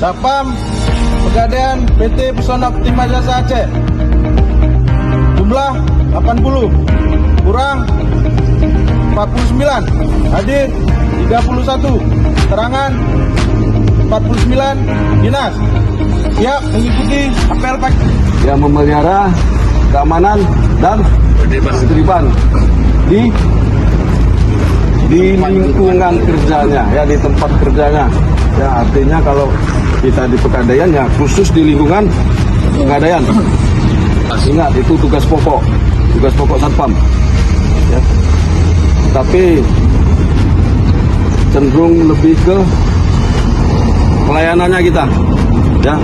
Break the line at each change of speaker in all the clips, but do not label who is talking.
Satpam Pegadaian PT Pesona Optima Jasa Aceh. Jumlah 80, kurang 49, hadir 31, keterangan 49, dinas. Siap mengikuti apel pagi.
Yang memelihara keamanan dan ketertiban di lingkungan kerjanya, ya, di tempat kerjanya. Ya, artinya kalau kita di Pegadaian, ya khusus di lingkungan Pegadaian. Ingat, itu tugas pokok Satpam. Ya. Tapi cenderung lebih ke pelayanannya kita, ya.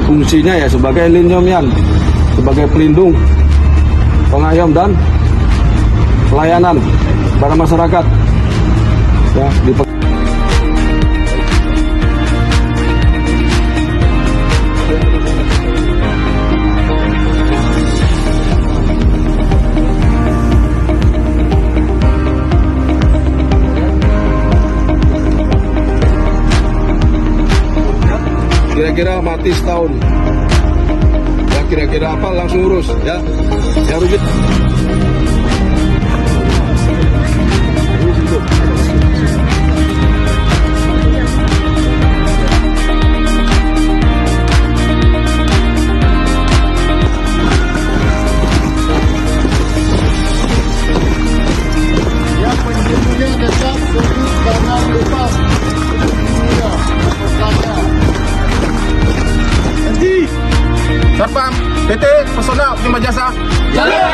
Fungsinya ya sebagai linyomian, sebagai pelindung, pengayom dan pelayanan pada masyarakat. Ya, kira-kira mati setahun, ya kira-kira apa langsung urus, ya Rujit.
Yang penjempunya tetap duduk jangan lupa.
Satpam PT Pesona Optima Jasa.
Jaya!